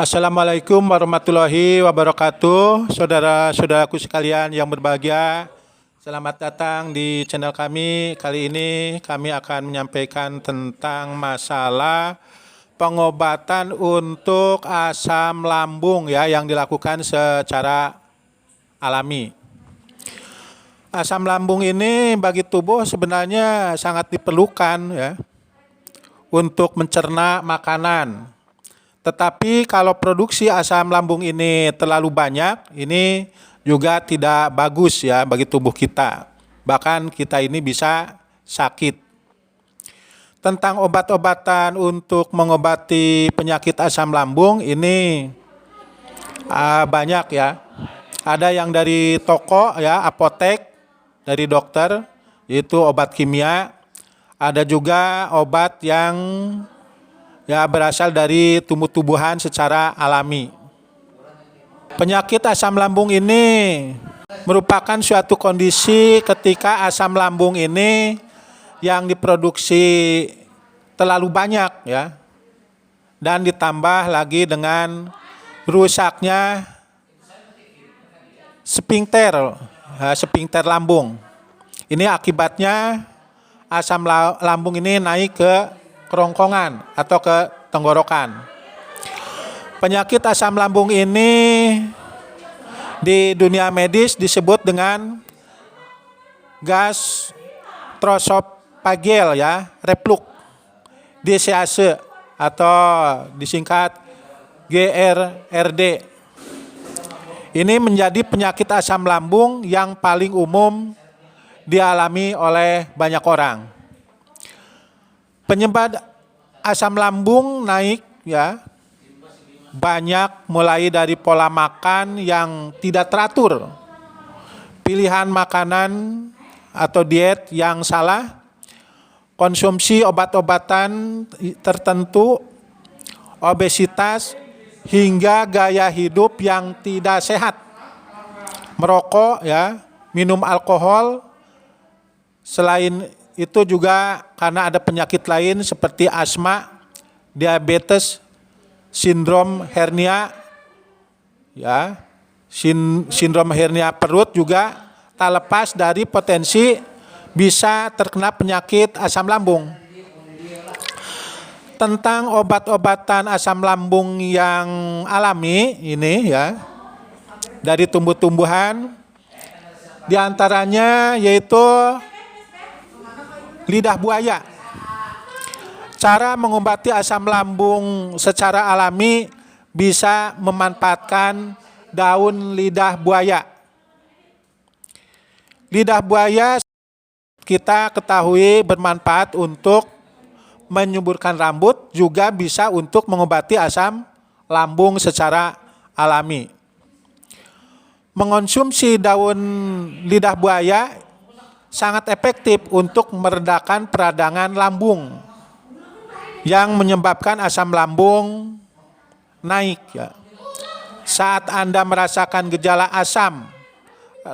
Assalamualaikum warahmatullahi wabarakatuh. Saudara-saudaraku sekalian yang berbahagia, selamat datang di channel kami. Kali ini kami akan menyampaikan tentang masalah pengobatan untuk asam lambung ya yang dilakukan secara alami. Asam lambung ini bagi tubuh sebenarnya sangat diperlukan ya untuk mencerna makanan. Tetapi kalau produksi asam lambung ini terlalu banyak, ini juga tidak bagus ya bagi tubuh kita. Bahkan kita ini bisa sakit. Tentang obat-obatan untuk mengobati penyakit asam lambung ini banyak ya. Ada yang dari toko ya, apotek, dari dokter, yaitu obat kimia. Ada juga obat yang berasal dari tumbuh-tumbuhan secara alami. Penyakit asam lambung ini merupakan suatu kondisi ketika asam lambung ini yang diproduksi terlalu banyak ya, dan ditambah lagi dengan rusaknya sphinkter lambung. Ini akibatnya asam lambung ini naik ke kerongkongan atau ke tenggorokan. Penyakit asam lambung ini di dunia medis disebut dengan gastroesophageal ya, reflux disease atau disingkat GERD. Ini menjadi penyakit asam lambung yang paling umum dialami oleh banyak orang. Penyebab asam lambung naik ya banyak, mulai dari pola makan yang tidak teratur, pilihan makanan atau diet yang salah, konsumsi obat-obatan tertentu, obesitas, hingga gaya hidup yang tidak sehat, merokok ya, minum alkohol. Selain itu juga karena ada penyakit lain seperti asma, diabetes, sindrom hernia, ya, sindrom hernia perut juga tak lepas dari potensi bisa terkena penyakit asam lambung. Tentang obat-obatan asam lambung yang alami ini ya, dari tumbuh-tumbuhan, diantaranya yaitu lidah buaya. Cara mengobati asam lambung secara alami bisa memanfaatkan daun lidah buaya. Lidah buaya kita ketahui bermanfaat untuk menyuburkan rambut, juga bisa untuk mengobati asam lambung secara alami. Mengonsumsi daun lidah buaya sangat efektif untuk meredakan peradangan lambung yang menyebabkan asam lambung naik ya. Saat Anda merasakan gejala asam,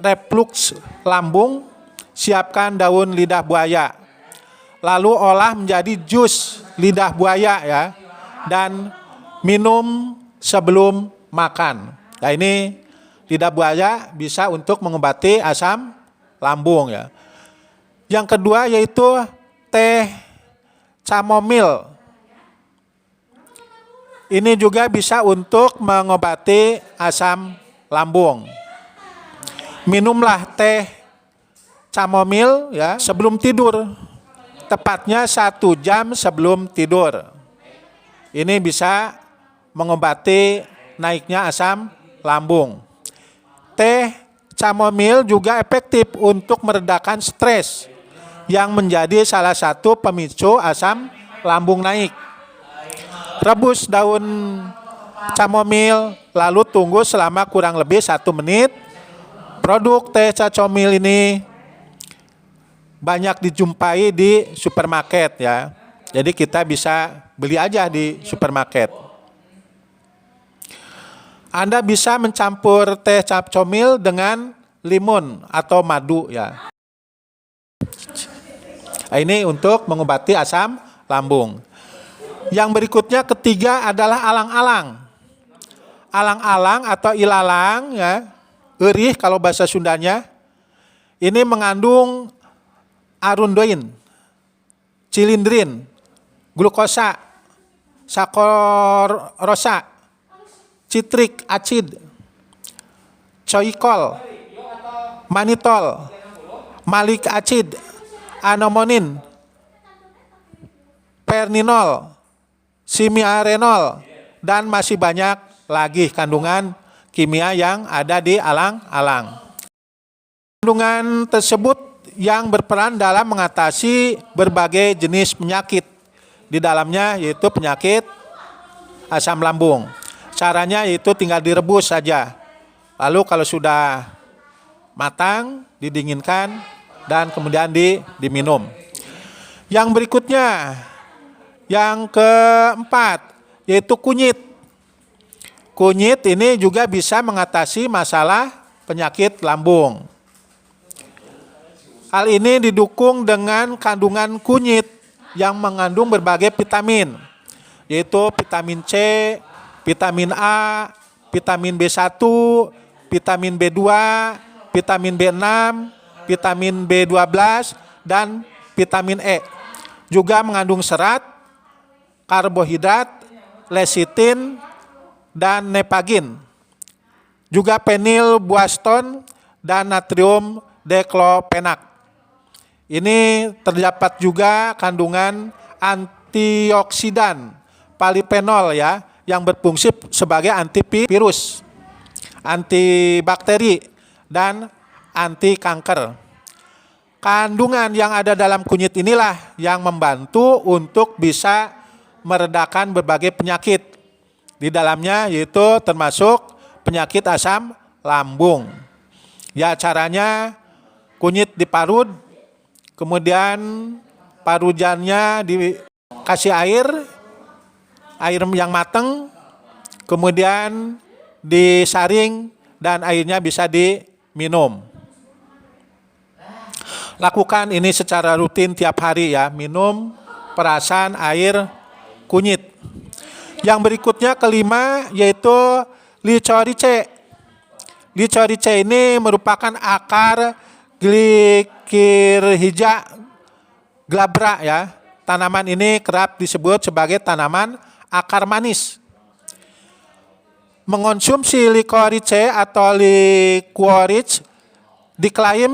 reflux lambung, siapkan daun lidah buaya. Lalu olah menjadi jus lidah buaya ya, dan minum sebelum makan. Nah, ini lidah buaya bisa untuk mengobati asam lambung ya. Yang kedua yaitu teh chamomile. Ini juga bisa untuk mengobati asam lambung. Minumlah teh chamomile ya sebelum tidur, tepatnya 1 jam sebelum tidur. Ini bisa mengobati naiknya asam lambung. Teh chamomile juga efektif untuk meredakan stres yang menjadi salah satu pemicu asam lambung naik. Rebus daun chamomile lalu tunggu selama kurang lebih 1 menit. Produk teh chamomile ini banyak dijumpai di supermarket ya. Jadi kita bisa beli aja di supermarket. Anda bisa mencampur teh chamomile dengan limun atau madu ya. Ini untuk mengobati asam lambung. Yang berikutnya ketiga adalah alang-alang. alang-alang atau ilalang ya, eurih kalau bahasa Sundanya. Ini mengandung arundoin, cilindrin, glukosa, sakkharose, citrik acid, coikol, manitol, malic acid, anomonin, perninol, simiarenol, dan masih banyak lagi kandungan kimia yang ada di alang-alang. Kandungan tersebut yang berperan dalam mengatasi berbagai jenis penyakit di dalamnya, yaitu penyakit asam lambung. Caranya yaitu tinggal direbus saja. Lalu kalau sudah matang, didinginkan, dan kemudian diminum. Yang berikutnya, yang keempat, yaitu kunyit. Kunyit ini juga bisa mengatasi masalah penyakit lambung. Hal ini didukung dengan kandungan kunyit yang mengandung berbagai vitamin, yaitu vitamin C, vitamin A, vitamin B1, vitamin B2, vitamin B6, vitamin B12, dan vitamin E. Juga mengandung serat, karbohidrat, lecitin, dan nepagin. Juga penylbuaston dan natrium deklofenak. Ini terdapat juga kandungan antioksidan, polyphenol ya, yang berfungsi sebagai antivirus, antibakteri, dan anti kanker. Kandungan yang ada dalam kunyit inilah yang membantu untuk bisa meredakan berbagai penyakit di dalamnya, yaitu termasuk penyakit asam lambung. Ya, caranya kunyit diparut, kemudian parujannya dikasih air yang matang, kemudian disaring dan airnya bisa diminum. Lakukan ini secara rutin tiap hari ya, minum perasan air kunyit. Yang berikutnya kelima yaitu licorice. Licorice ini merupakan akar Glycyrrhiza glabra ya. Tanaman ini kerap disebut sebagai tanaman akar manis. Mengonsumsi licorice atau licorice diklaim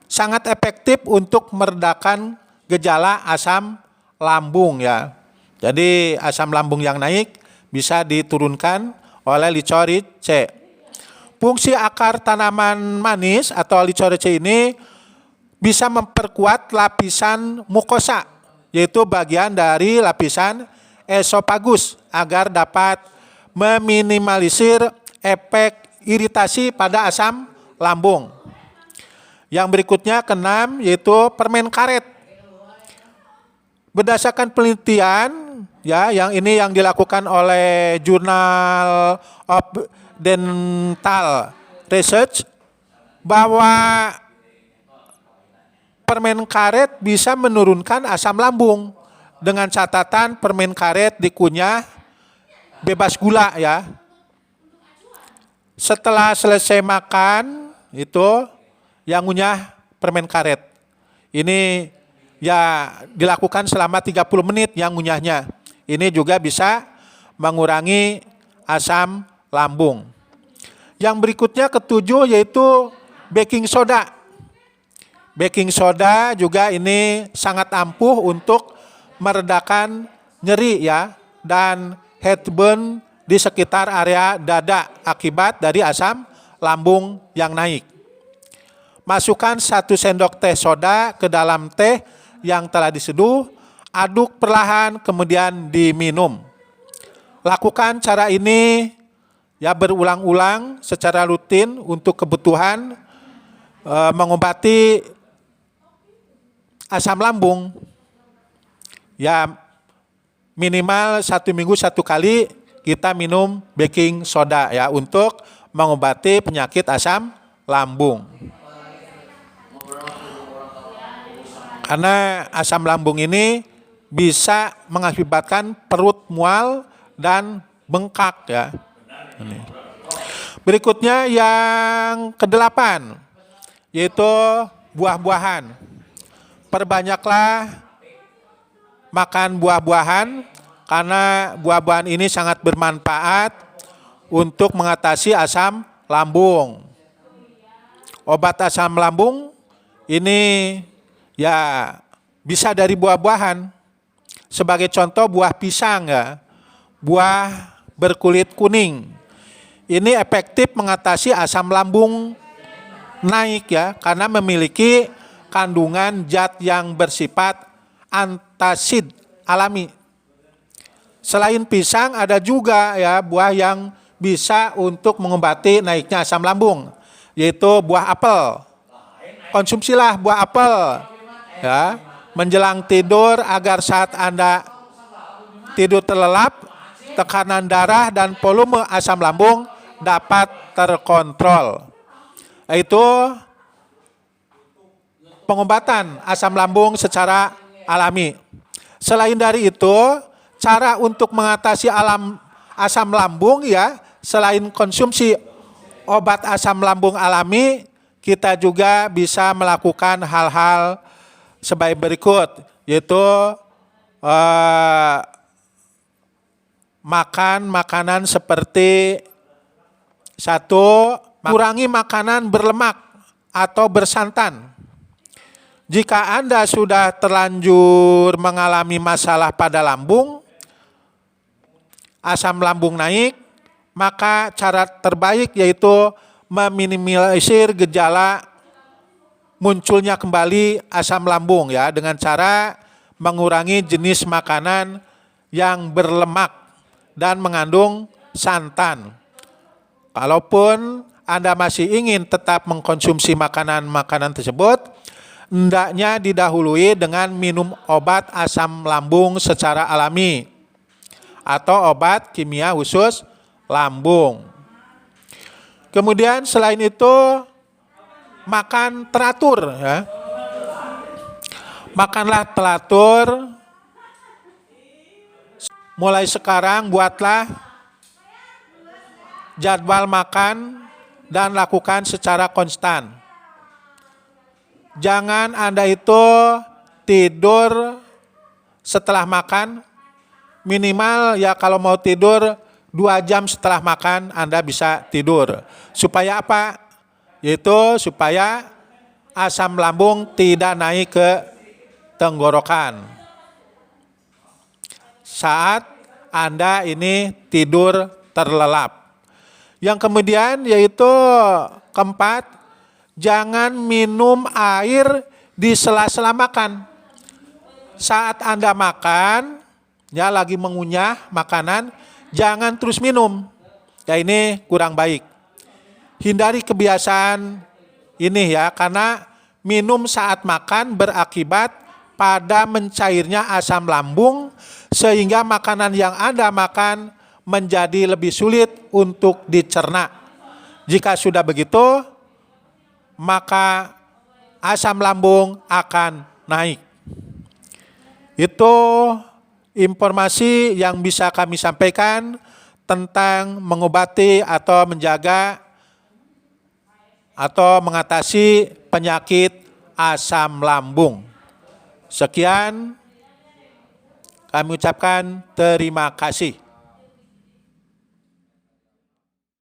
sangat efektif untuk meredakan gejala asam lambung ya. Jadi asam lambung yang naik bisa diturunkan oleh licorice. Fungsi akar tanaman manis atau licorice ini bisa memperkuat lapisan mukosa, yaitu bagian dari lapisan esofagus, agar dapat meminimalisir efek iritasi pada asam lambung. Yang berikutnya keenam yaitu permen karet. Berdasarkan penelitian ya, yang ini yang dilakukan oleh Journal of Dental Research, bahwa permen karet bisa menurunkan asam lambung dengan catatan permen karet dikunyah bebas gula ya. Setelah selesai makan itu yang ngunyah permen karet. Ini ya dilakukan selama 30 menit yang ngunyahnya. Ini juga bisa mengurangi asam lambung. Yang berikutnya ketujuh yaitu baking soda. Baking soda juga ini sangat ampuh untuk meredakan nyeri ya dan heartburn di sekitar area dada akibat dari asam lambung yang naik. Masukkan 1 sendok teh soda ke dalam teh yang telah diseduh, aduk perlahan kemudian diminum. Lakukan cara ini ya berulang-ulang secara rutin untuk kebutuhan mengobati asam lambung. Ya minimal 1 minggu 1 kali kita minum baking soda ya untuk mengobati penyakit asam lambung. Karena asam lambung ini bisa mengakibatkan perut mual dan bengkak ya. Ini. Berikutnya yang kedelapan, yaitu buah-buahan. Perbanyaklah makan buah-buahan, karena buah-buahan ini sangat bermanfaat untuk mengatasi asam lambung. Obat asam lambung ini ya bisa dari buah-buahan. Sebagai contoh buah pisang ya, buah berkulit kuning. Ini efektif mengatasi asam lambung naik ya, karena memiliki kandungan zat yang bersifat antacid alami. Selain pisang ada juga ya buah yang bisa untuk mengobati naiknya asam lambung, yaitu buah apel. Konsumsilah buah apel ya menjelang tidur agar saat Anda tidur terlelap, tekanan darah dan volume asam lambung dapat terkontrol. Itu pengobatan asam lambung secara alami. Selain dari itu, cara untuk mengatasi asam lambung ya, selain konsumsi obat asam lambung alami, kita juga bisa melakukan hal-hal sebagai berikut, yaitu makan makanan seperti satu, kurangi makanan berlemak atau bersantan. Jika Anda sudah terlanjur mengalami masalah pada lambung, asam lambung naik, maka cara terbaik yaitu meminimalisir gejala munculnya kembali asam lambung ya, dengan cara mengurangi jenis makanan yang berlemak dan mengandung santan. Kalaupun Anda masih ingin tetap mengkonsumsi makanan-makanan tersebut, hendaknya didahului dengan minum obat asam lambung secara alami atau obat kimia khusus lambung. Kemudian selain itu, makan teratur ya. Makanlah teratur. Mulai sekarang buatlah jadwal makan dan lakukan secara konstan. Jangan Anda itu tidur setelah makan, minimal ya kalau mau tidur 2 jam setelah makan Anda bisa tidur. Supaya apa? Yaitu supaya asam lambung tidak naik ke tenggorokan saat Anda ini tidur terlelap. Yang kemudian yaitu keempat, jangan minum air di sela-sela makan. Saat Anda makan, ya lagi mengunyah makanan, jangan terus minum. Ya ini kurang baik. Hindari kebiasaan ini ya, karena minum saat makan berakibat pada mencairnya asam lambung, sehingga makanan yang Anda makan menjadi lebih sulit untuk dicerna. Jika sudah begitu, maka asam lambung akan naik. Itu informasi yang bisa kami sampaikan tentang mengobati atau menjaga atau mengatasi penyakit asam lambung. Sekian, kami ucapkan terima kasih.